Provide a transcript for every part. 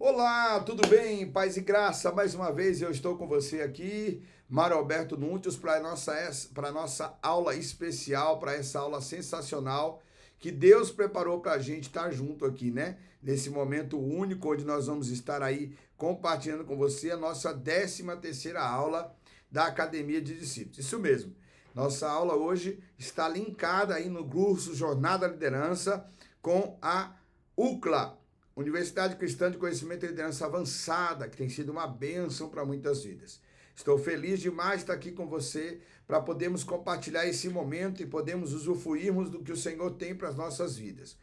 Olá, tudo bem? Paz e graça. Mais uma vez eu estou com você aqui, Mário Alberto Núntios, para a nossa aula especial, para essa aula sensacional que Deus preparou para a gente estar junto aqui, né? Nesse momento único, onde nós vamos estar aí compartilhando com você a nossa 13ª aula da Academia de Discípulos. Isso mesmo. Nossa aula hoje está linkada aí no curso Jornada da Liderança com a UCLA, Universidade Cristã de Conhecimento e Liderança Avançada, que tem sido uma bênção para muitas vidas. Estou feliz demais de estar aqui com você para podermos compartilhar esse momento e podermos usufruirmos do que o Senhor tem para as nossas vidas.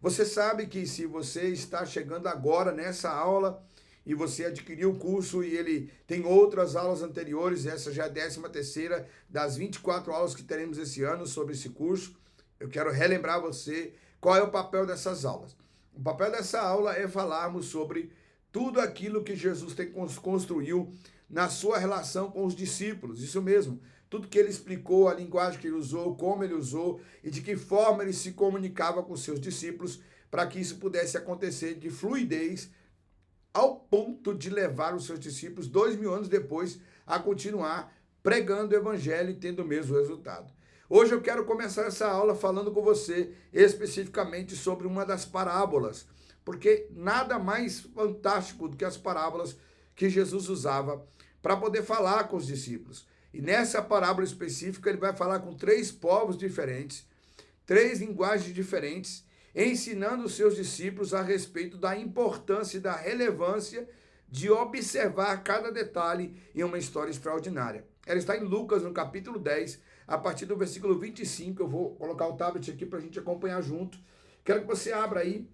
Você sabe que se você está chegando agora nessa aula e você adquiriu o curso e ele tem outras aulas anteriores, essa já é a 13ª das 24 aulas que teremos esse ano sobre esse curso, eu quero relembrar você qual é o papel dessas aulas. O papel dessa aula é falarmos sobre tudo aquilo que Jesus construiu na sua relação com os discípulos, isso mesmo, tudo que ele explicou, a linguagem que ele usou, como ele usou e de que forma ele se comunicava com seus discípulos para que isso pudesse acontecer de fluidez ao ponto de levar os seus discípulos 2000 anos depois a continuar pregando o evangelho e tendo o mesmo resultado. Hoje eu quero começar essa aula falando com você especificamente sobre uma das parábolas, porque nada mais fantástico do que as parábolas que Jesus usava para poder falar com os discípulos. E nessa parábola específica ele vai falar com 3 povos diferentes, 3 linguagens diferentes, ensinando os seus discípulos a respeito da importância e da relevância de observar cada detalhe em uma história extraordinária. Ela está em Lucas, no capítulo 10, a partir do versículo 25, eu vou colocar o tablet aqui para a gente acompanhar junto. Quero que você abra aí,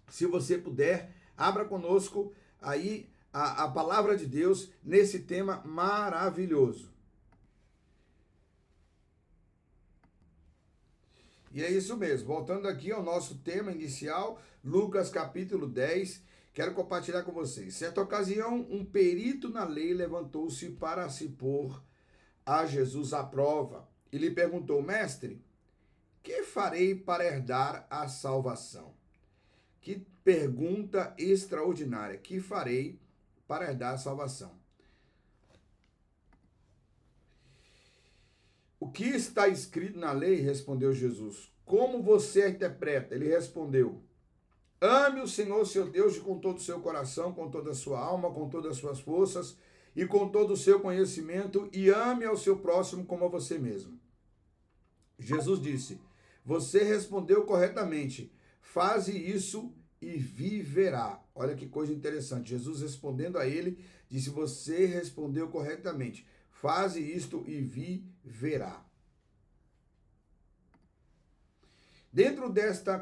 se você puder, abra conosco aí a palavra de Deus nesse tema maravilhoso. E é isso mesmo, voltando aqui ao nosso tema inicial, Lucas capítulo 10, quero compartilhar com vocês. Certa ocasião, um perito na lei levantou-se para se pôr a Jesus à prova e lhe perguntou: Mestre, que farei para herdar a salvação? Que pergunta extraordinária. Que farei para herdar a salvação? O que está escrito na lei? Respondeu Jesus. Como você a interpreta? Ele respondeu: ame o Senhor seu Deus com todo o seu coração, com toda a sua alma, com todas as suas forças e com todo o seu conhecimento, e ame ao seu próximo como a você mesmo. Jesus disse: você respondeu corretamente, faze isso e viverá. Olha que coisa interessante. Jesus respondendo a ele, disse: você respondeu corretamente, faze isto e viverá. Dentro desta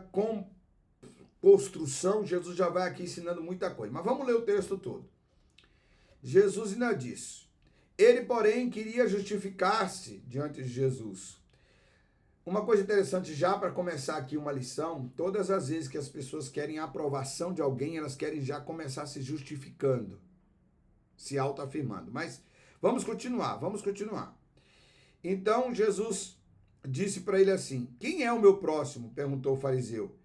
construção, Jesus já vai aqui ensinando muita coisa. Mas vamos ler o texto todo. Jesus ainda diz: ele, porém, queria justificar-se diante de Jesus. Uma coisa interessante, já para começar aqui uma lição, todas as vezes que as pessoas querem a aprovação de alguém, elas querem já começar se justificando, se autoafirmando. Mas vamos continuar. Então Jesus disse para ele assim: quem é o meu próximo? Perguntou o fariseu.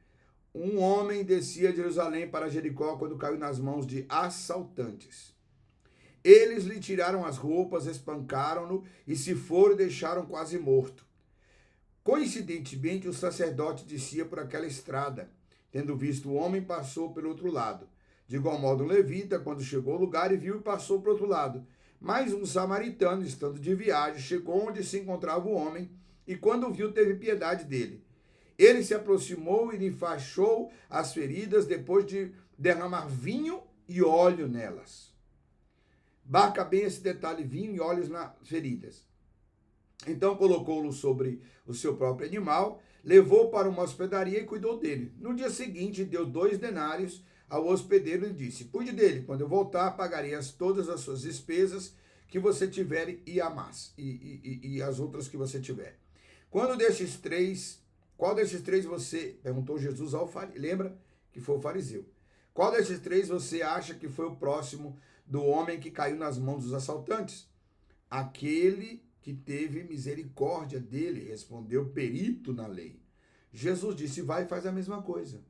Um homem descia de Jerusalém para Jericó quando caiu nas mãos de assaltantes. Eles lhe tiraram as roupas, espancaram-no e se foram e deixaram quase morto. Coincidentemente, o sacerdote descia por aquela estrada. Tendo visto o homem, passou pelo outro lado. De igual modo, um levita, quando chegou ao lugar, e viu e passou para o outro lado. Mas um samaritano, estando de viagem, chegou onde se encontrava o homem, e quando o viu, teve piedade dele. Ele se aproximou e lhe enfaixou as feridas, depois de derramar vinho e óleo nelas. Marca bem esse detalhe: vinho e óleos nas feridas. Então colocou-lo sobre o seu próprio animal, levou para uma hospedaria e cuidou dele. No dia seguinte, deu 2 denários ao hospedeiro e disse: cuide dele, quando eu voltar, pagarei todas as suas despesas que você tiver e as outras que você tiver. Qual desses três você, perguntou Jesus ao fariseu, lembra que foi o fariseu, qual desses 3 você acha que foi o próximo do homem que caiu nas mãos dos assaltantes? Aquele que teve misericórdia dele, respondeu o perito na lei. Jesus disse: vai e faz a mesma coisa.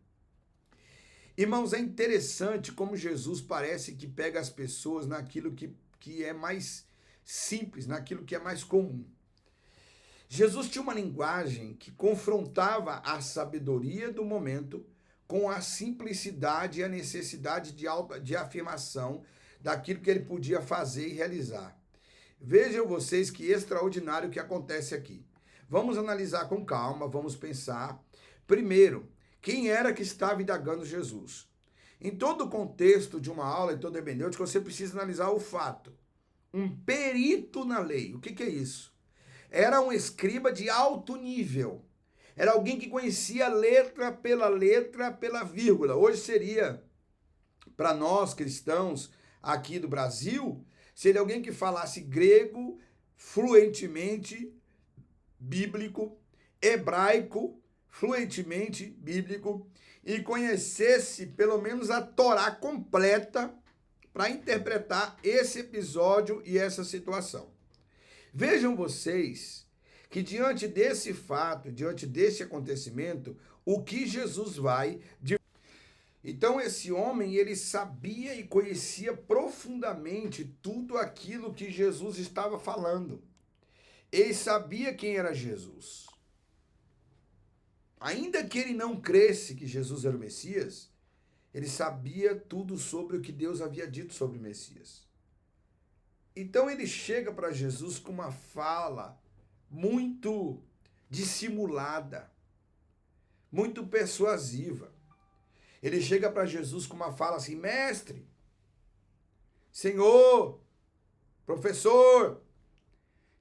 Irmãos, é interessante como Jesus parece que pega as pessoas naquilo que é mais simples, naquilo que é mais comum. Jesus tinha uma linguagem que confrontava a sabedoria do momento com a simplicidade e a necessidade de afirmação daquilo que ele podia fazer e realizar. Vejam vocês que extraordinário que acontece aqui. Vamos analisar com calma, vamos pensar. Primeiro, quem era que estava indagando Jesus? Em todo o contexto de uma aula, em toda hermenêutica, você precisa analisar o fato. Um perito na lei. O que é isso? Era um escriba de alto nível. Era alguém que conhecia letra, pela vírgula. Hoje seria, para nós cristãos aqui do Brasil, seria alguém que falasse grego fluentemente bíblico, hebraico fluentemente bíblico e conhecesse pelo menos a Torá completa para interpretar esse episódio e essa situação. Vejam vocês que diante desse fato, diante desse acontecimento, o que Jesus vai... Então esse homem, ele sabia e conhecia profundamente tudo aquilo que Jesus estava falando. Ele sabia quem era Jesus. Ainda que ele não cresce que Jesus era o Messias, ele sabia tudo sobre o que Deus havia dito sobre o Messias. Então ele chega para Jesus com uma fala muito dissimulada, muito persuasiva. Ele chega para Jesus com uma fala assim: mestre, Senhor, professor,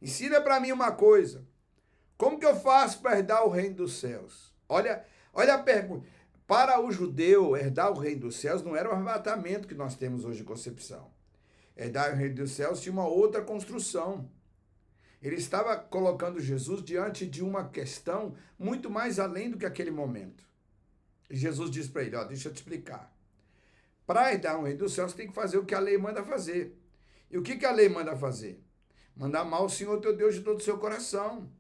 ensina para mim uma coisa. Como que eu faço para herdar o reino dos céus? Olha a pergunta. Para o judeu, herdar o reino dos céus não era o arrebatamento que nós temos hoje de concepção. Herdar o reino dos céus tinha uma outra construção. Ele estava colocando Jesus diante de uma questão muito mais além do que aquele momento. E Jesus diz para ele: ó, deixa eu te explicar. Para herdar o reino dos céus, você tem que fazer o que a lei manda fazer. E o que a lei manda fazer? Manda amar o Senhor teu Deus de todo o seu coração.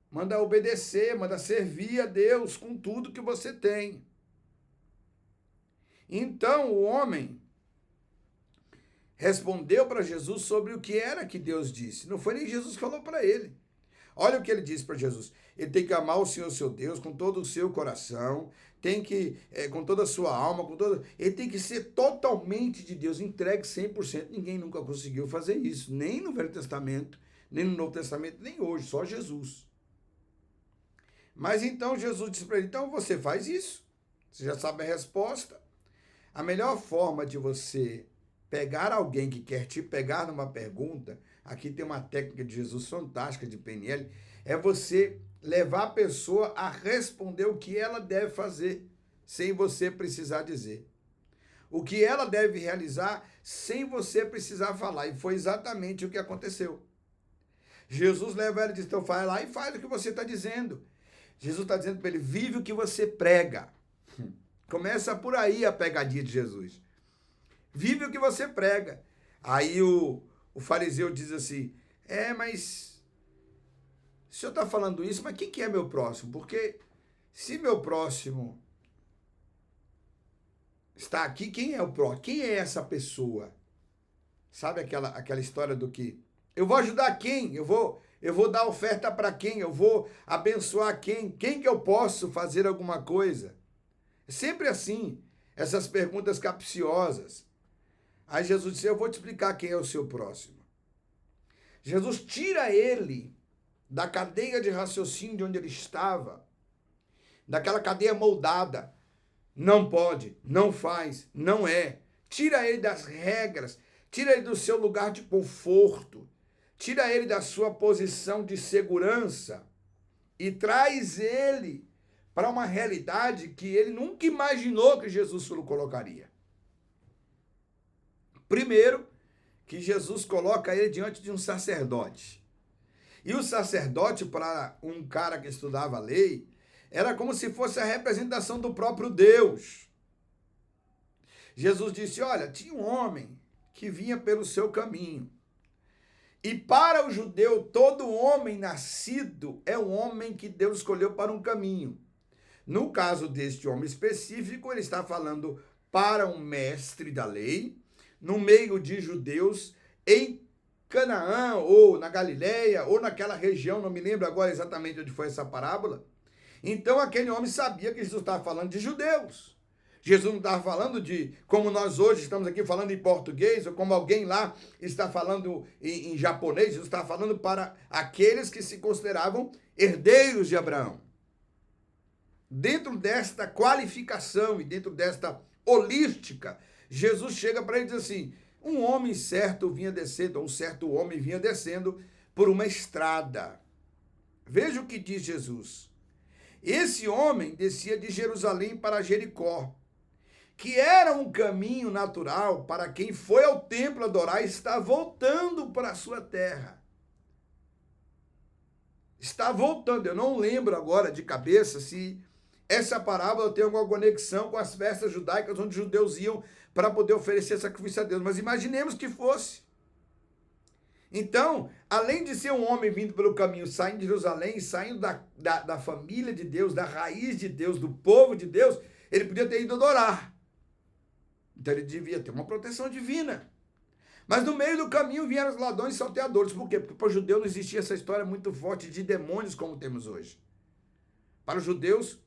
Manda obedecer, manda servir a Deus com tudo que você tem. Então o homem respondeu para Jesus sobre o que era que Deus disse. Não foi nem Jesus que falou para ele. Olha o que ele disse para Jesus. Ele tem que amar o Senhor seu Deus com todo o seu coração, tem que, com toda a sua alma, ele tem que ser totalmente de Deus, entregue 100%. Ninguém nunca conseguiu fazer isso, nem no Velho Testamento, nem no Novo Testamento, nem hoje, só Jesus. Mas então Jesus disse para ele: então você faz isso, você já sabe a resposta. A melhor forma de você pegar alguém que quer te pegar numa pergunta, aqui tem uma técnica de Jesus fantástica de PNL, é você levar a pessoa a responder o que ela deve fazer, sem você precisar dizer. O que ela deve realizar, sem você precisar falar. E foi exatamente o que aconteceu. Jesus leva ela e diz: então vai lá e faz o que você está dizendo. Jesus está dizendo para ele: vive o que você prega. Começa por aí a pegadinha de Jesus. Vive o que você prega. Aí o fariseu diz assim: mas o senhor está falando isso, mas quem que é meu próximo? Porque se meu próximo está aqui, quem é o próximo? Quem é essa pessoa? Sabe aquela história do que eu vou ajudar quem? Eu vou dar oferta para quem? Eu vou abençoar quem? Quem que eu posso fazer alguma coisa? É sempre assim, essas perguntas capciosas. Aí Jesus disse: eu vou te explicar quem é o seu próximo. Jesus tira ele da cadeia de raciocínio de onde ele estava, daquela cadeia moldada. Não pode, não faz, não é. Tira ele das regras, tira ele do seu lugar de conforto, tira ele da sua posição de segurança e traz ele para uma realidade que ele nunca imaginou que Jesus o colocaria. Primeiro, que Jesus coloca ele diante de um sacerdote. E o sacerdote, para um cara que estudava a lei, era como se fosse a representação do próprio Deus. Jesus disse: olha, tinha um homem que vinha pelo seu caminho. E para o judeu, todo homem nascido é um homem que Deus escolheu para um caminho. No caso deste homem específico, ele está falando para um mestre da lei, no meio de judeus, em Canaã, ou na Galileia, ou naquela região, não me lembro agora exatamente onde foi essa parábola. Então aquele homem sabia que Jesus estava falando de judeus. Jesus não estava falando de, como nós hoje estamos aqui falando em português, ou como alguém lá está falando em japonês. Jesus estava falando para aqueles que se consideravam herdeiros de Abraão. Dentro desta qualificação e dentro desta holística, Jesus chega para ele e diz assim: um homem certo vinha descendo, um certo homem vinha descendo por uma estrada. Veja o que diz Jesus. Esse homem descia de Jerusalém para Jericó, que era um caminho natural para quem foi ao templo adorar e está voltando para a sua terra. Está voltando. Eu não lembro agora de cabeça se essa parábola tem alguma conexão com as festas judaicas onde os judeus iam para poder oferecer sacrifício a Deus. Mas imaginemos que fosse. Então, além de ser um homem vindo pelo caminho, saindo de Jerusalém, saindo da família de Deus, da raiz de Deus, do povo de Deus, ele podia ter ido adorar. Então ele devia ter uma proteção divina. Mas no meio do caminho vieram os ladrões e salteadores. Por quê? Porque para o judeu não existia essa história muito forte de demônios como temos hoje. Para os judeus,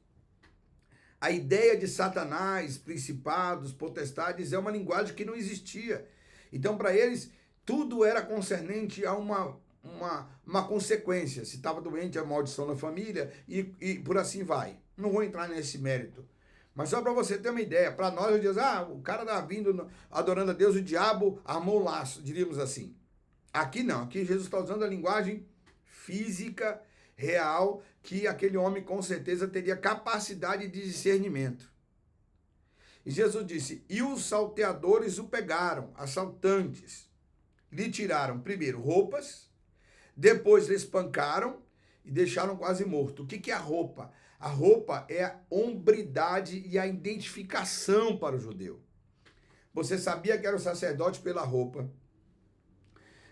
a ideia de Satanás, principados, potestades, é uma linguagem que não existia. Então, para eles, tudo era concernente a uma consequência. Se estava doente, a maldição na família e por assim vai. Não vou entrar nesse mérito. Mas só para você ter uma ideia, para nós, eu diz, o cara está vindo adorando a Deus, o diabo armou o laço, diríamos assim. Aqui não, aqui Jesus está usando a linguagem física, real, que aquele homem com certeza teria capacidade de discernimento. E Jesus disse, e os salteadores o pegaram, assaltantes, lhe tiraram primeiro roupas, depois lhe espancaram e deixaram quase morto. O que é a roupa? A roupa é a hombridade e a identificação para o judeu. Você sabia que era o sacerdote pela roupa.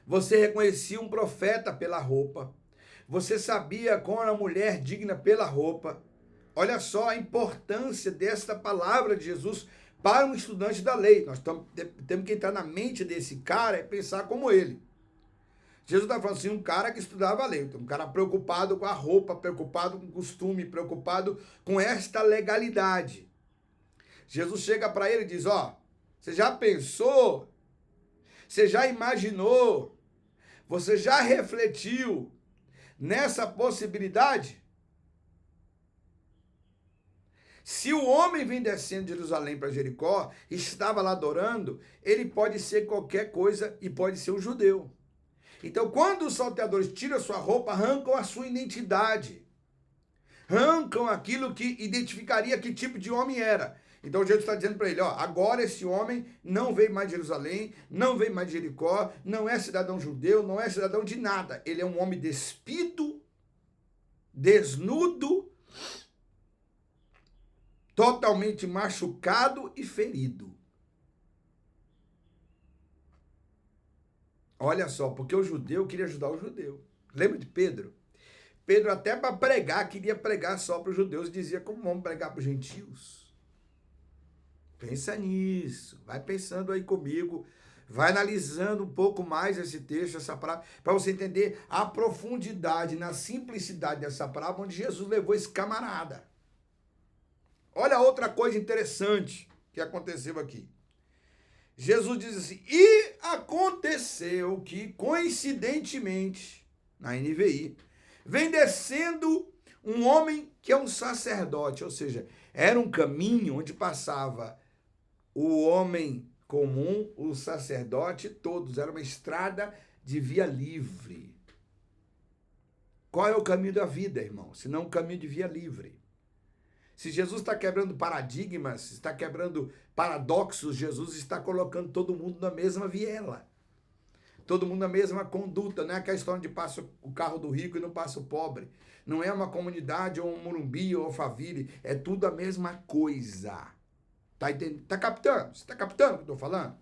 Você reconhecia um profeta pela roupa. Você sabia como era a mulher digna pela roupa. Olha só a importância desta palavra de Jesus para um estudante da lei. Nós temos que entrar na mente desse cara e pensar como ele. Jesus está falando assim, um cara que estudava a lei, um cara preocupado com a roupa, preocupado com o costume, preocupado com esta legalidade. Jesus chega para ele e diz, você já pensou? Você já imaginou? Você já refletiu nessa possibilidade? Se o homem vem descendo de Jerusalém para Jericó, estava lá adorando, ele pode ser qualquer coisa e pode ser um judeu. Então, quando os salteadores tiram a sua roupa, arrancam a sua identidade. Arrancam aquilo que identificaria que tipo de homem era. Então, Jesus está dizendo para ele, agora esse homem não veio mais de Jerusalém, não veio mais de Jericó, não é cidadão judeu, não é cidadão de nada. Ele é um homem despido, desnudo, totalmente machucado e ferido. Olha só, porque o judeu queria ajudar o judeu. Lembra de Pedro? Pedro até para pregar, queria pregar só para os judeus, dizia, como vamos pregar para os gentios? Pensa nisso, vai pensando aí comigo, vai analisando um pouco mais esse texto, essa parábola, para você entender a profundidade, na simplicidade dessa parábola, onde Jesus levou esse camarada. Olha outra coisa interessante que aconteceu aqui. Jesus diz assim, e aconteceu que, coincidentemente, na NVI, vem descendo um homem que é um sacerdote, ou seja, era um caminho onde passava o homem comum, o sacerdote, todos, era uma estrada de via livre. Qual é o caminho da vida, irmão? Se não o caminho de via livre. Se Jesus está quebrando paradigmas, está quebrando paradoxos, Jesus está colocando todo mundo na mesma viela. Todo mundo na mesma conduta. Não é aquela história de passa o carro do rico e não passa o pobre. Não é uma comunidade ou um Morumbi ou Alphaville. É tudo a mesma coisa. Tá entendendo? Tá captando? Você está captando o que eu estou falando?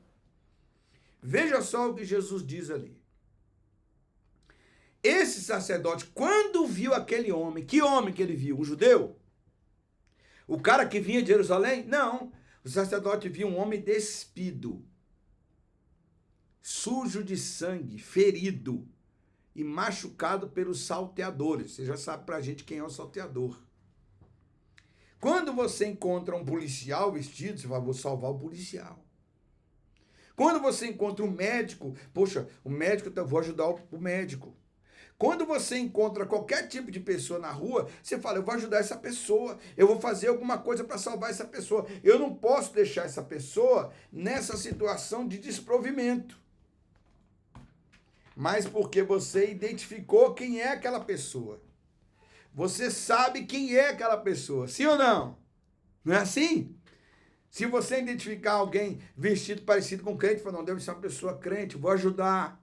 Veja só o que Jesus diz ali. Esse sacerdote, quando viu aquele homem, que homem que ele viu? Um judeu? O cara que vinha de Jerusalém? Não. O sacerdote via um homem despido, sujo de sangue, ferido e machucado pelos salteadores. Você já sabe pra gente quem é o salteador. Quando você encontra um policial vestido, você fala, vou salvar o policial. Quando você encontra um médico, poxa, o médico, eu vou ajudar o médico. Quando você encontra qualquer tipo de pessoa na rua, você fala, eu vou ajudar essa pessoa, eu vou fazer alguma coisa para salvar essa pessoa. Eu não posso deixar essa pessoa nessa situação de desprovimento. Mas porque você identificou quem é aquela pessoa. Você sabe quem é aquela pessoa, sim ou não? Não é assim? Se você identificar alguém vestido parecido com crente, fala, não, deve ser uma pessoa crente, vou ajudar.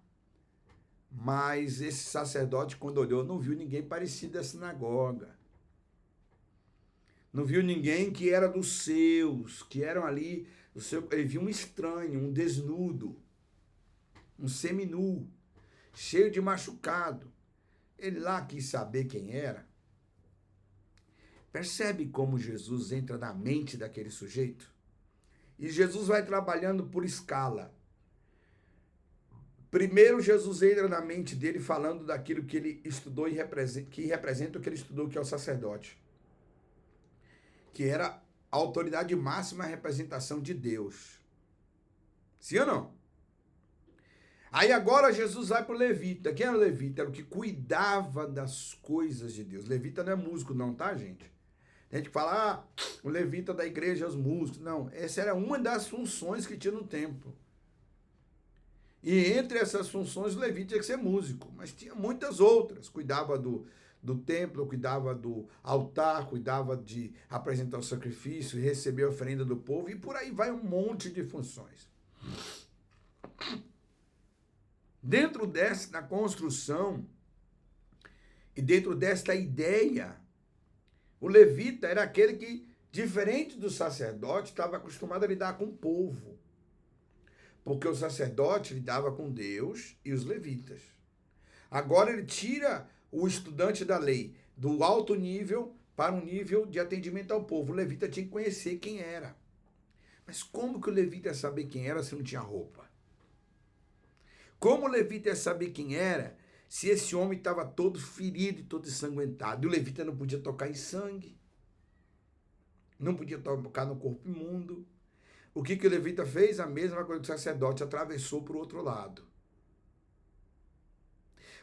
Mas esse sacerdote, quando olhou, não viu ninguém parecido da sinagoga. Não viu ninguém que era dos seus, que eram ali, ele viu um estranho, um desnudo, um seminu, cheio de machucado. Ele lá quis saber quem era. Percebe como Jesus entra na mente daquele sujeito? E Jesus vai trabalhando por escala. Primeiro, Jesus entra na mente dele falando daquilo que ele estudou e que representa o que ele estudou, que é o sacerdote. Que era a autoridade máxima, a representação de Deus. Sim ou não? Aí agora Jesus vai para o levita. Quem era o levita? Era o que cuidava das coisas de Deus. Levita não é músico não, tá, gente? Tem gente que fala, o levita da igreja é os músicos. Não, essa era uma das funções que tinha no templo. E entre essas funções, o levita tinha que ser músico, mas tinha muitas outras. Cuidava do templo, cuidava do altar, cuidava de apresentar o sacrifício, receber a oferenda do povo, e por aí vai um monte de funções. Dentro dessa construção e dentro desta ideia, o levita era aquele que, diferente do sacerdote, estava acostumado a lidar com o povo. Porque o sacerdote lidava com Deus e os levitas. Agora ele tira o estudante da lei do alto nível para um nível de atendimento ao povo. O levita tinha que conhecer quem era. Mas como que o levita ia saber quem era se não tinha roupa? Como o levita ia saber quem era se esse homem estava todo ferido e todo ensanguentado? E o levita não podia tocar em sangue. Não podia tocar no corpo imundo. O que o levita fez? A mesma coisa que o sacerdote, atravessou para o outro lado.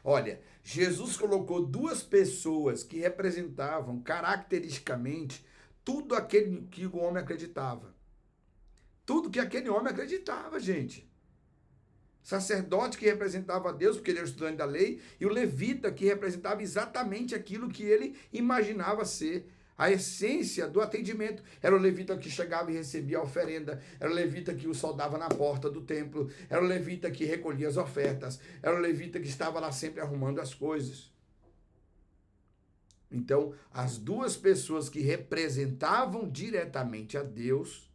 Olha, Jesus colocou duas pessoas que representavam caracteristicamente tudo aquilo que o homem acreditava. Tudo que aquele homem acreditava, gente. Sacerdote que representava Deus, porque ele era estudante da lei, e o levita que representava exatamente aquilo que ele imaginava ser a essência do atendimento. Era o levita que chegava e recebia a oferenda, era o levita que o saudava na porta do templo, era o levita que recolhia as ofertas, era o levita que estava lá sempre arrumando as coisas. Então, as duas pessoas que representavam diretamente a Deus,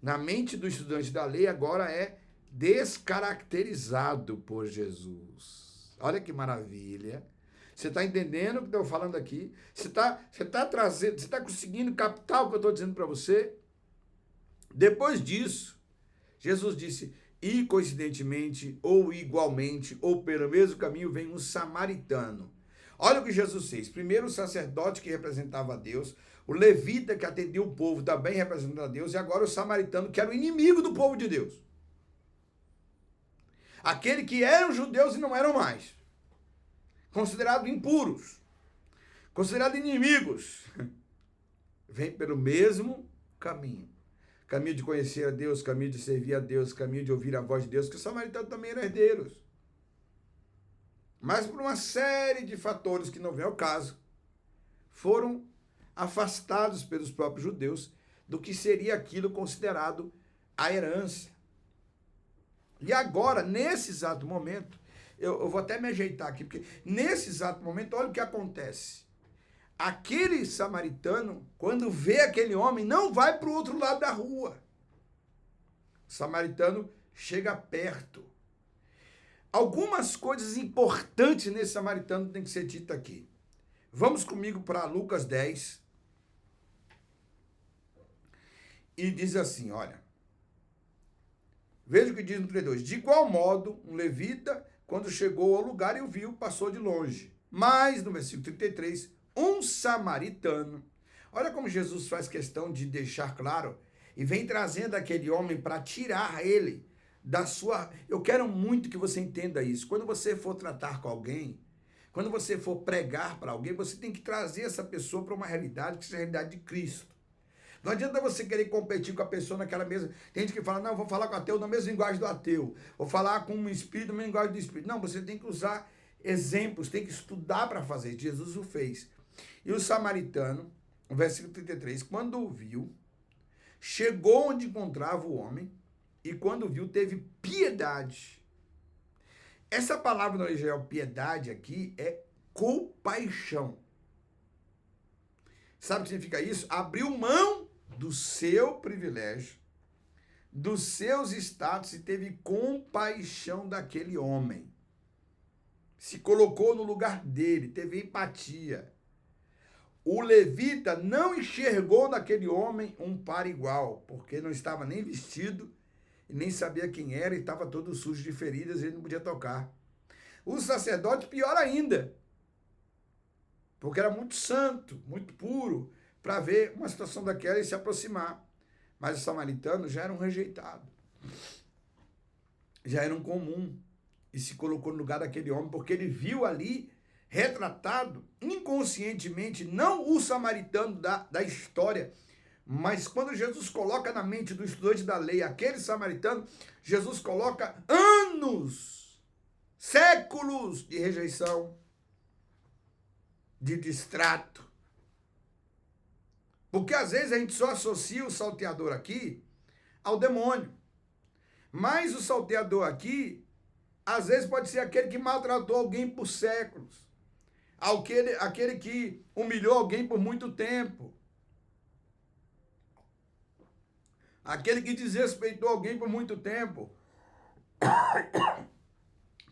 na mente do estudante da lei, agora é descaracterizado por Jesus. Olha que maravilha. Você está entendendo o que eu estou falando aqui? Você está conseguindo captar o que eu estou dizendo para você? Depois disso, Jesus disse, e coincidentemente, ou igualmente, ou pelo mesmo caminho, vem um samaritano. Olha o que Jesus fez. Primeiro o sacerdote que representava a Deus, o levita que atendia o povo também representava a Deus, e agora o samaritano que era o inimigo do povo de Deus. Aquele que eram judeus e não eram mais. Considerados impuros, considerados inimigos, vem pelo mesmo caminho. Caminho de conhecer a Deus, caminho de servir a Deus, caminho de ouvir a voz de Deus, que os samaritanos também eram herdeiros. Mas por uma série de fatores que não vem ao caso, foram afastados pelos próprios judeus do que seria aquilo considerado a herança. E agora, nesse exato momento, eu vou até me ajeitar aqui, porque nesse exato momento, olha o que acontece. Aquele samaritano, quando vê aquele homem, não vai para o outro lado da rua. O samaritano chega perto. Algumas coisas importantes nesse samaritano tem que ser dita aqui. Vamos comigo para Lucas 10. e diz assim, olha, veja o que diz no 32. De igual modo, um levita, quando chegou ao lugar e o viu, passou de longe. Mas, no versículo 33, um samaritano, olha como Jesus faz questão de deixar claro, e vem trazendo aquele homem para tirar ele da sua... Eu quero muito que você entenda isso. Quando você for tratar com alguém, quando você for pregar para alguém, você tem que trazer essa pessoa para uma realidade que seja a realidade de Cristo. Não adianta você querer competir com a pessoa naquela mesma... Tem gente que fala, não, eu vou falar com o ateu na mesma linguagem do ateu. Vou falar com um espírito na mesma linguagem do espírito. Não, você tem que usar exemplos, tem que estudar para fazer. Jesus o fez. E o samaritano, no versículo 33, quando o viu, chegou onde encontrava o homem e quando viu, teve piedade. Essa palavra no original, piedade, aqui, é compaixão. Sabe o que significa isso? Abriu mão do seu privilégio, dos seus status e teve compaixão daquele homem. Se colocou no lugar dele, teve empatia. O levita não enxergou naquele homem um par igual, porque não estava nem vestido e nem sabia quem era e estava todo sujo de feridas e ele não podia tocar. O sacerdote, pior ainda, porque era muito santo, muito puro, para ver uma situação daquela e se aproximar. Mas o samaritano já era um rejeitado, já era um comum, e se colocou no lugar daquele homem, porque ele viu ali, retratado, inconscientemente, não o samaritano da história, mas quando Jesus coloca na mente do estudante da lei aquele samaritano, Jesus coloca anos, séculos de rejeição, de distrato. Porque às vezes a gente só associa o salteador aqui ao demônio. Mas o salteador aqui, às vezes pode ser aquele que maltratou alguém por séculos. Aquele que humilhou alguém por muito tempo. Aquele que desrespeitou alguém por muito tempo.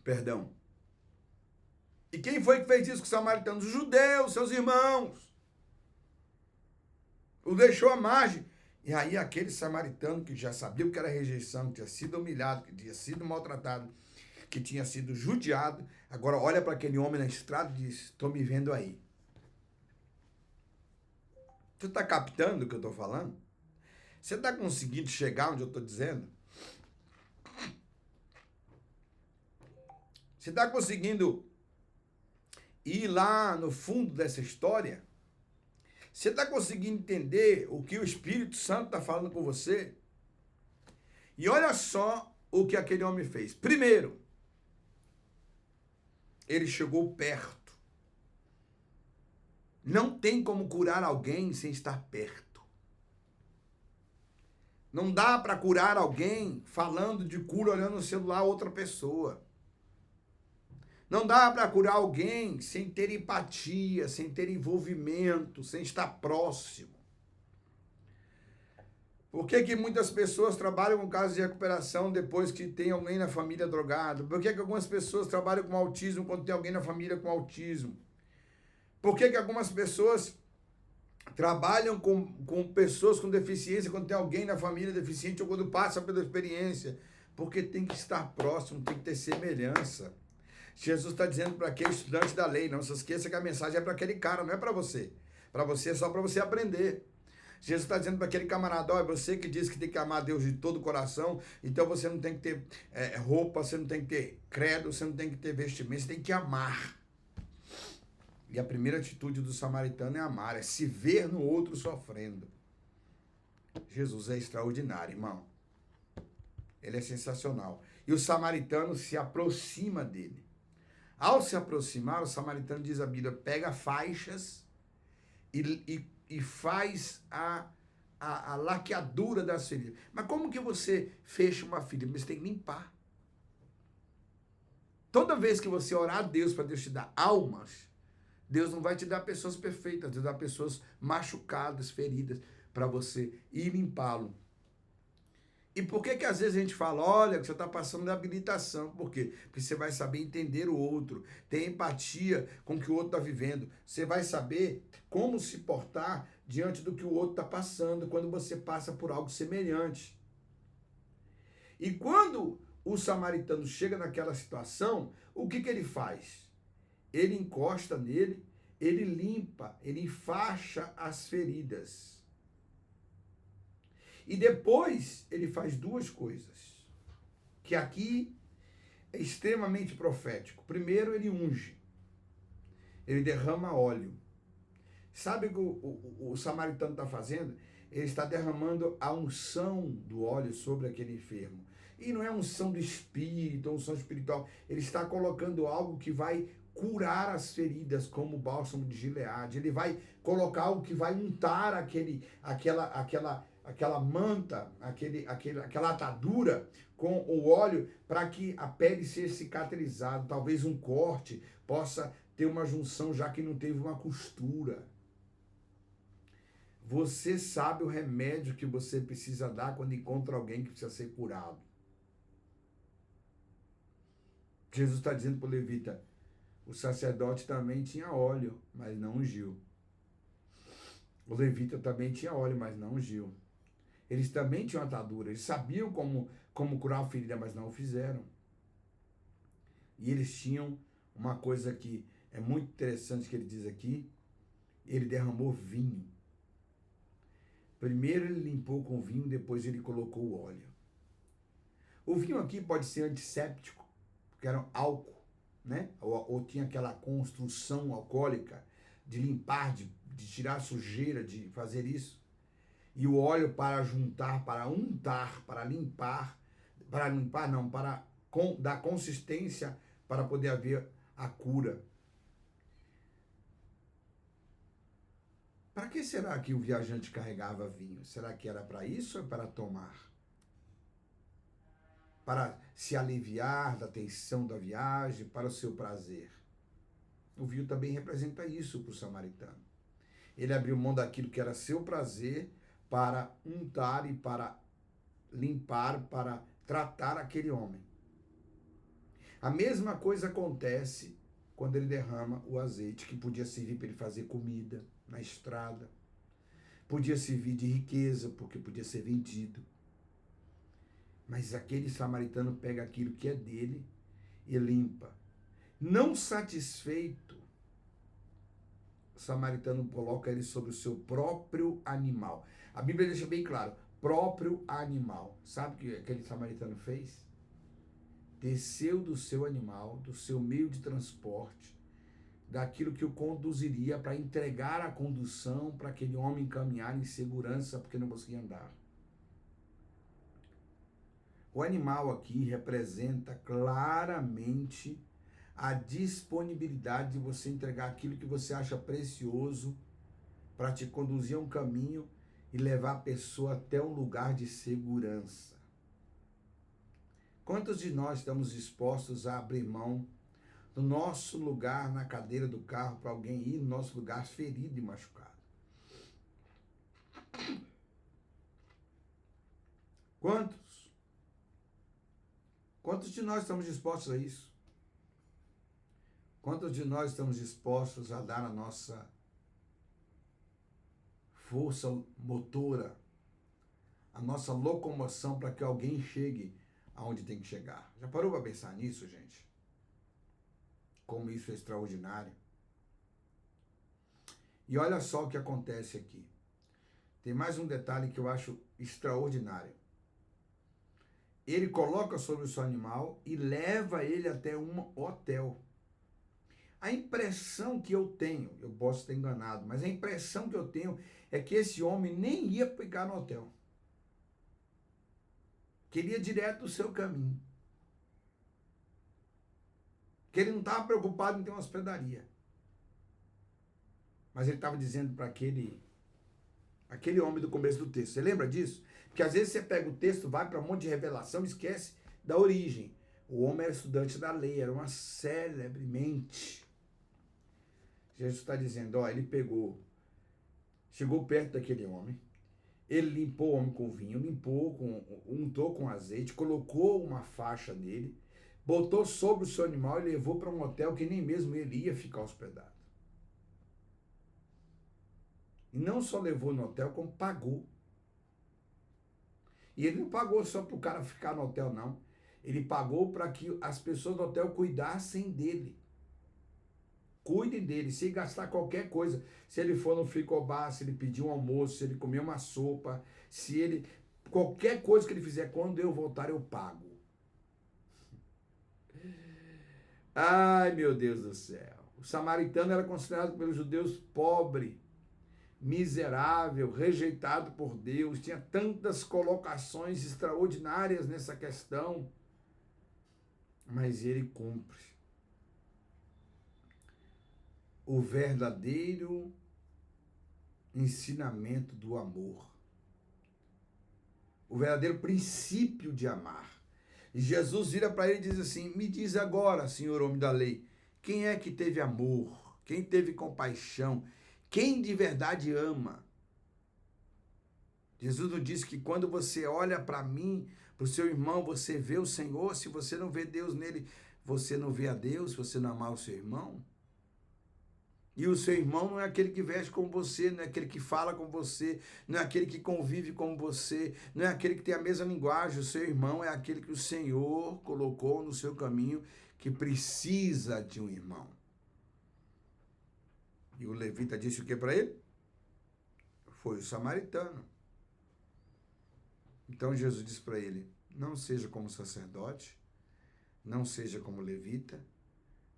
Perdão. E quem foi que fez isso com os samaritanos? Os judeus, seus irmãos. O deixou à margem. E aí aquele samaritano que já sabia o que era rejeição, que tinha sido humilhado, que tinha sido maltratado, que tinha sido judiado, agora olha para aquele homem na estrada e diz, estou me vendo aí. Você está captando o que eu estou falando? Você está conseguindo chegar onde eu estou dizendo? Você está conseguindo ir lá no fundo dessa história? Você está conseguindo entender o que o Espírito Santo está falando com você? E olha só o que aquele homem fez. Primeiro, ele chegou perto. Não tem como curar alguém sem estar perto. Não dá para curar alguém falando de cura, olhando no celular outra pessoa. Não dá para curar alguém sem ter empatia, sem ter envolvimento, sem estar próximo. Por que muitas pessoas trabalham com casos de recuperação depois que tem alguém na família drogado? Por que algumas pessoas trabalham com autismo quando tem alguém na família com autismo? Por que algumas pessoas trabalham com pessoas com deficiência quando tem alguém na família deficiente ou quando passa pela experiência? Porque tem que estar próximo, tem que ter semelhança. Jesus está dizendo para aquele estudante da lei, não se esqueça que a mensagem é para aquele cara, não é para você. Para você é só para você aprender. Jesus está dizendo para aquele camarada, ó, você que diz que tem que amar Deus de todo o coração, então você não tem que ter roupa, você não tem que ter credo, você não tem que ter vestimento, você tem que amar. E a primeira atitude do samaritano é amar, é se ver no outro sofrendo. Jesus é extraordinário, irmão. Ele é sensacional. E o samaritano se aproxima dele. Ao se aproximar, o samaritano, diz a Bíblia, pega faixas e faz a laqueadura das feridas. Mas como que você fecha uma ferida? Você tem que limpar. Toda vez que você orar a Deus para Deus te dar almas, Deus não vai te dar pessoas perfeitas, Deus dá pessoas machucadas, feridas, para você ir limpá-lo. E por que às vezes a gente fala, olha, que você está passando de habilitação? Por quê? Porque você vai saber entender o outro, ter empatia com o que o outro está vivendo. Você vai saber como se portar diante do que o outro está passando quando você passa por algo semelhante. E quando o samaritano chega naquela situação, o que ele faz? Ele encosta nele, ele limpa, ele enfaixa as feridas. E depois ele faz duas coisas, que aqui é extremamente profético. Primeiro, ele unge, ele derrama óleo. Sabe o que o samaritano está fazendo? Ele está derramando a unção do óleo sobre aquele enfermo. E não é unção do espírito, unção espiritual. Ele está colocando algo que vai curar as feridas, como o bálsamo de Gileade. Ele vai colocar algo que vai untar aquela manta, aquela atadura com o óleo, para que a pele seja cicatrizada. Talvez um corte possa ter uma junção, já que não teve uma costura. Você sabe o remédio que você precisa dar quando encontra alguém que precisa ser curado. Jesus está dizendo para o levita, o sacerdote também tinha óleo, mas não ungiu. O levita também tinha óleo, mas não ungiu. Eles também tinham atadura, eles sabiam como curar a ferida, mas não o fizeram. E eles tinham uma coisa que é muito interessante que ele diz aqui, ele derramou vinho. Primeiro ele limpou com vinho, depois ele colocou o óleo. O vinho aqui pode ser antisséptico, porque era álcool, né? Ou tinha aquela construção alcoólica de limpar, de tirar a sujeira, de fazer isso. E o óleo para juntar, para untar, para dar consistência para poder haver a cura. Para que será que o viajante carregava vinho? Será que era para isso ou para tomar? Para se aliviar da tensão da viagem, para o seu prazer. O vinho também representa isso para o samaritano. Ele abriu mão daquilo que era seu prazer para untar e para limpar, para tratar aquele homem. A mesma coisa acontece quando ele derrama o azeite, que podia servir para ele fazer comida na estrada, podia servir de riqueza, porque podia ser vendido. Mas aquele samaritano pega aquilo que é dele e limpa. Não satisfeito, o samaritano coloca ele sobre o seu próprio animal. A Bíblia deixa bem claro, próprio animal. Sabe o que aquele samaritano fez? Desceu do seu animal, do seu meio de transporte, daquilo que o conduziria para entregar a condução para aquele homem caminhar em segurança, porque não conseguia andar. O animal aqui representa claramente a disponibilidade de você entregar aquilo que você acha precioso para te conduzir a um caminho e levar a pessoa até um lugar de segurança. Quantos de nós estamos dispostos a abrir mão do nosso lugar na cadeira do carro para alguém ir no nosso lugar ferido e machucado? Quantos? Quantos de nós estamos dispostos a isso? Quantos de nós estamos dispostos a dar a nossa força motora, a nossa locomoção para que alguém chegue aonde tem que chegar? Já parou para pensar nisso, gente? Como isso é extraordinário. E olha só o que acontece aqui. Tem mais um detalhe que eu acho extraordinário. Ele coloca sobre o seu animal e leva ele até um hotel. A impressão que eu tenho, eu posso estar enganado, mas a impressão que eu tenho é que esse homem nem ia ficar no hotel. Queria direto do seu caminho. Que ele não estava preocupado em ter uma hospedaria. Mas ele estava dizendo para aquele homem do começo do texto. Você lembra disso? Porque às vezes você pega o texto, vai para um monte de revelação e esquece da origem. O homem era estudante da lei, era uma célebre mente. Jesus está dizendo, ele chegou perto daquele homem, Ele limpou o homem com vinho, untou com azeite, colocou uma faixa nele, botou sobre o seu animal e levou para um hotel que nem mesmo ele ia ficar hospedado. E não só levou no hotel, como pagou. E ele não pagou só para o cara ficar no hotel, não. Ele pagou para que as pessoas do hotel cuidassem dele. Cuidem dele, se gastar qualquer coisa, se ele for no frigobar, se ele pedir um almoço, se ele comer uma sopa, se ele... qualquer coisa que ele fizer, quando eu voltar, eu pago. Ai, meu Deus do céu. O samaritano era considerado pelos judeus pobre, miserável, rejeitado por Deus. Tinha tantas colocações extraordinárias nessa questão, mas ele cumpre o verdadeiro ensinamento do amor, o verdadeiro princípio de amar. E Jesus vira para ele e diz assim: me diz agora, senhor homem da lei, quem é que teve amor? Quem teve compaixão? Quem de verdade ama? Jesus nos diz que quando você olha para mim, para o seu irmão, você vê o Senhor. Se você não vê Deus nele, você não vê a Deus, se você não amar o seu irmão. E o seu irmão não é aquele que veste como você, não é aquele que fala com você, não é aquele que convive como você, não é aquele que tem a mesma linguagem. O seu irmão é aquele que o Senhor colocou no seu caminho, que precisa de um irmão. E o levita disse o que para ele? Foi o samaritano. Então Jesus disse para ele: não seja como sacerdote, não seja como levita,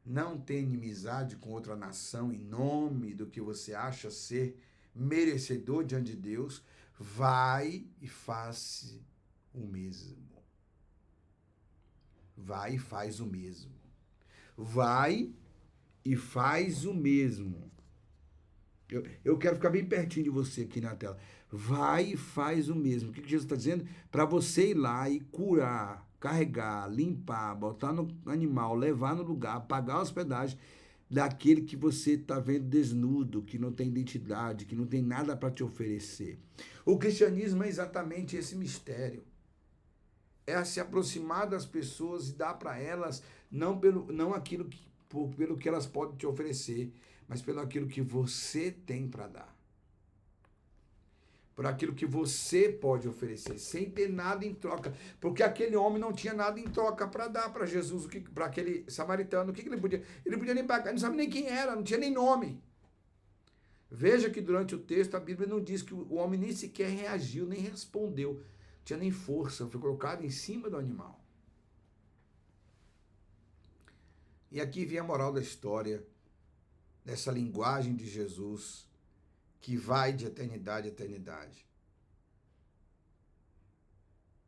não tenha inimizade com outra nação em nome do que você acha ser merecedor diante de Deus. Vai e faça o mesmo. Vai e faz o mesmo. Vai e faz o mesmo. Eu quero ficar bem pertinho de você aqui na tela. Vai e faz o mesmo. O que Jesus está dizendo? Para você ir lá e curar, carregar, limpar, botar no animal, levar no lugar, pagar a hospedagem daquele que você está vendo desnudo, que não tem identidade, que não tem nada para te oferecer. O cristianismo é exatamente esse mistério. É se aproximar das pessoas e dar para elas não aquilo pelo que elas podem te oferecer, mas pelo aquilo que você tem para dar. Por aquilo que você pode oferecer, sem ter nada em troca. Porque aquele homem não tinha nada em troca para dar para Jesus, para aquele samaritano. O que ele podia? Ele podia nem pagar, ele não sabe nem quem era, não tinha nem nome. Veja que durante o texto a Bíblia não diz que o homem nem sequer reagiu, nem respondeu. Não tinha nem força, foi colocado em cima do animal. E aqui vem a moral da história, dessa linguagem de Jesus, que vai de eternidade a eternidade.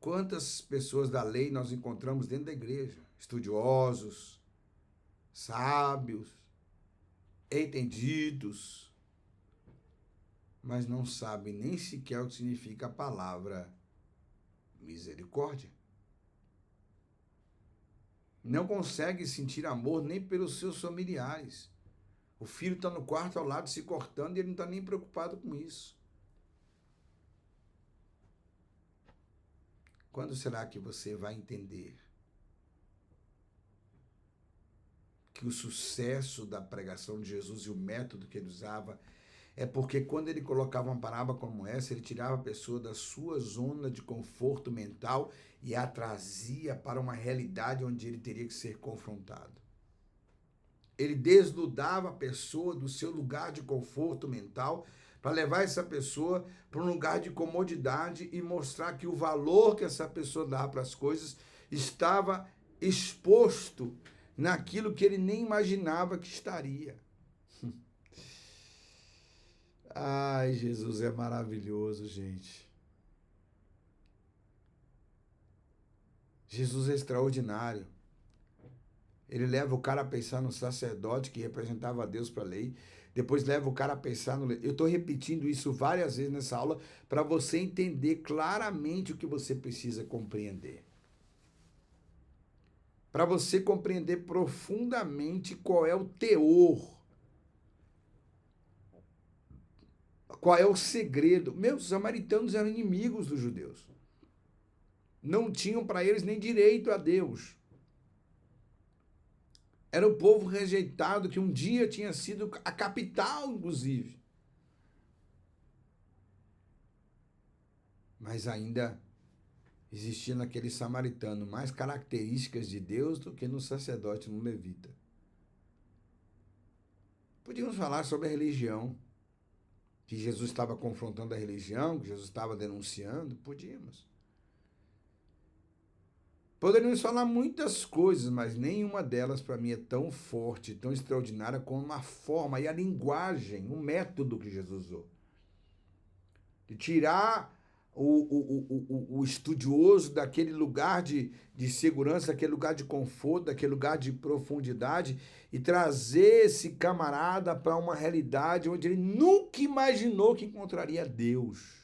Quantas pessoas da lei nós encontramos dentro da igreja? Estudiosos, sábios, entendidos, mas não sabem nem sequer o que significa a palavra misericórdia. Não conseguem sentir amor nem pelos seus familiares. O filho está no quarto ao lado se cortando e ele não está nem preocupado com isso. Quando será que você vai entender que o sucesso da pregação de Jesus e o método que ele usava é porque quando ele colocava uma parábola como essa, ele tirava a pessoa da sua zona de conforto mental e a trazia para uma realidade onde ele teria que ser confrontado. Ele desnudava a pessoa do seu lugar de conforto mental para levar essa pessoa para um lugar de comodidade e mostrar que o valor que essa pessoa dá para as coisas estava exposto naquilo que ele nem imaginava que estaria. Ai, Jesus é maravilhoso, gente. Jesus é extraordinário. Ele leva o cara a pensar no sacerdote que representava a Deus para a lei. Depois leva o cara a pensar no... Eu estou repetindo isso várias vezes nessa aula para você entender claramente o que você precisa compreender. Para você compreender profundamente qual é o teor, Qual é o segredo? Meus, os samaritanos eram inimigos dos judeus. Não tinham para eles nem direito a Deus. Era o povo rejeitado que um dia tinha sido a capital, inclusive. Mas ainda existia naquele samaritano mais características de Deus do que no sacerdote, no levita. Podíamos falar sobre a religião, que Jesus estava confrontando a religião, que Jesus estava denunciando, podíamos. Poderíamos falar muitas coisas, mas nenhuma delas para mim é tão forte, tão extraordinária como a forma e a linguagem, o método que Jesus usou. De tirar o estudioso daquele lugar de segurança, daquele lugar de conforto, daquele lugar de profundidade e trazer esse camarada para uma realidade onde ele nunca imaginou que encontraria Deus.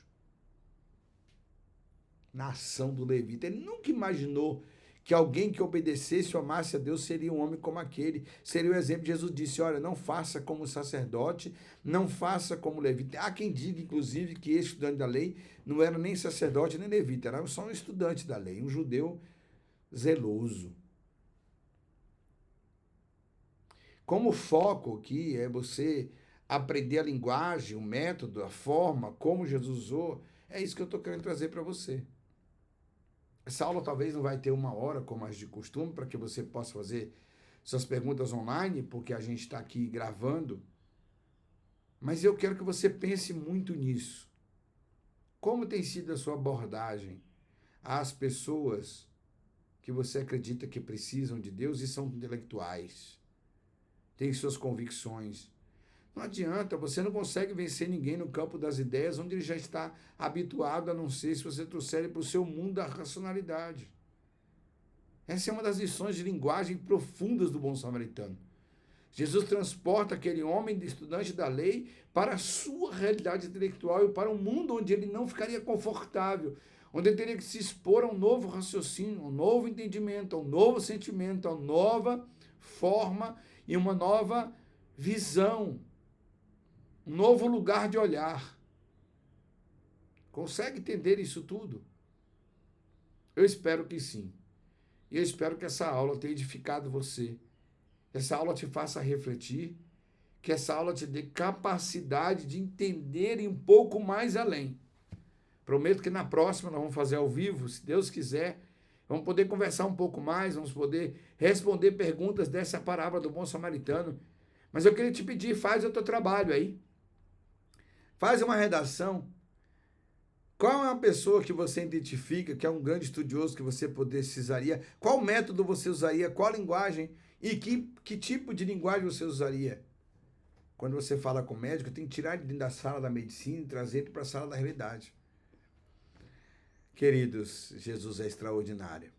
Na ação do levita. Ele nunca imaginou que alguém que obedecesse ou amasse a Deus seria um homem como aquele. Seria o exemplo de Jesus disse, olha, não faça como sacerdote, não faça como levita. Há quem diga, inclusive, que esse estudante da lei não era nem sacerdote nem levita, era só um estudante da lei, um judeu zeloso. Como o foco aqui é você aprender a linguagem, o método, a forma, como Jesus usou, é isso que eu estou querendo trazer para você. Essa aula talvez não vai ter 1 hora, como as de costume, para que você possa fazer suas perguntas online, porque a gente está aqui gravando. Mas eu quero que você pense muito nisso. Como tem sido a sua abordagem às pessoas que você acredita que precisam de Deus e são intelectuais, têm suas convicções? Não adianta, você não consegue vencer ninguém no campo das ideias, onde ele já está habituado, a não ser se você trouxer ele para o seu mundo da racionalidade. Essa é uma das lições de linguagem profundas do bom samaritano. Jesus transporta aquele homem, estudante da lei, para a sua realidade intelectual e para um mundo onde ele não ficaria confortável, onde ele teria que se expor a um novo raciocínio, a um novo entendimento, a um novo sentimento, a uma nova forma e uma nova visão. Um novo lugar de olhar. Consegue entender isso tudo? Eu espero que sim. E eu espero que essa aula tenha edificado você. Que essa aula te faça refletir. Que essa aula te dê capacidade de entender um pouco mais além. Prometo que na próxima nós vamos fazer ao vivo, se Deus quiser. Vamos poder conversar um pouco mais, vamos poder responder perguntas dessa parábola do bom samaritano. Mas eu queria te pedir, faz o teu trabalho aí. Faz uma redação. Qual é uma pessoa que você identifica que é um grande estudioso que você precisaria? Qual método você usaria? Qual linguagem? E que tipo de linguagem você usaria? Quando você fala com o médico, tem que tirar ele da sala da medicina e trazer ele para a sala da realidade. Queridos, Jesus é extraordinário.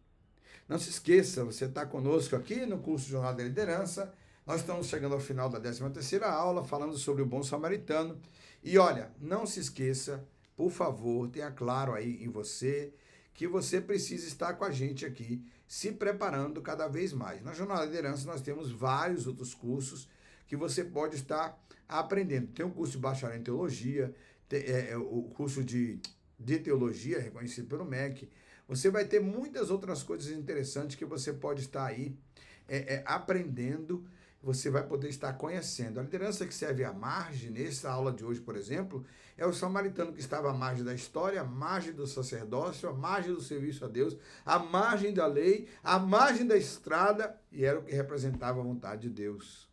Não se esqueça, você está conosco aqui no curso Jornada da Liderança. Nós estamos chegando ao final da 13ª aula, falando sobre o bom samaritano. E olha, não se esqueça, por favor, tenha claro aí em você que você precisa estar com a gente aqui, se preparando cada vez mais. Na Jornada da Liderança nós temos vários outros cursos que você pode estar aprendendo. Tem o curso de bacharel em teologia, o curso de teologia reconhecido pelo MEC. Você vai ter muitas outras coisas interessantes que você pode estar aí aprendendo, você vai poder estar conhecendo. A liderança que serve à margem, nessa aula de hoje, por exemplo, é o samaritano que estava à margem da história, à margem do sacerdócio, à margem do serviço a Deus, à margem da lei, à margem da estrada, e era o que representava a vontade de Deus.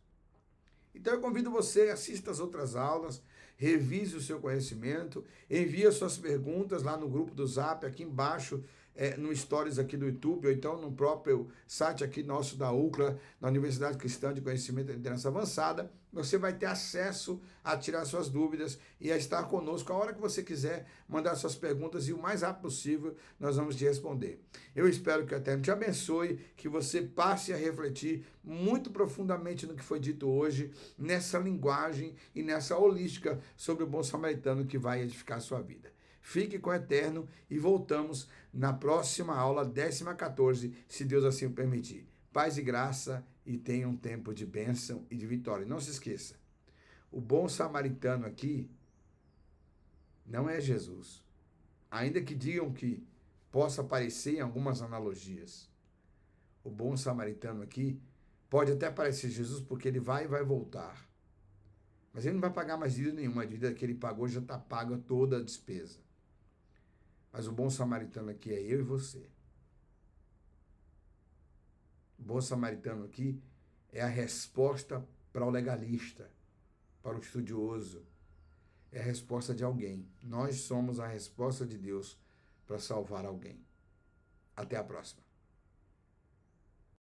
Então eu convido você, assista as outras aulas, revise o seu conhecimento, envie as suas perguntas lá no grupo do Zap, aqui embaixo, no Stories aqui do YouTube, ou então no próprio site aqui nosso da UCLA, da Universidade Cristã de Conhecimento e Liderança Avançada. Você vai ter acesso a tirar suas dúvidas e a estar conosco a hora que você quiser, mandar suas perguntas e o mais rápido possível nós vamos te responder. Eu espero que o Eterno te abençoe, que você passe a refletir muito profundamente no que foi dito hoje, nessa linguagem e nessa holística sobre o bom samaritano que vai edificar a sua vida. Fique com o Eterno e voltamos na próxima aula, 14ª, se Deus assim o permitir. Paz e graça e tenha um tempo de bênção e de vitória. Não se esqueça, o bom samaritano aqui não é Jesus. Ainda que digam que possa parecer em algumas analogias. O bom samaritano aqui pode até parecer Jesus porque ele vai e vai voltar. Mas ele não vai pagar mais dívida nenhuma. A dívida que ele pagou já está paga toda a despesa. Mas o bom samaritano aqui é eu e você. O bom samaritano aqui é a resposta para o legalista, para o estudioso. É a resposta de alguém. Nós somos a resposta de Deus para salvar alguém. Até a próxima.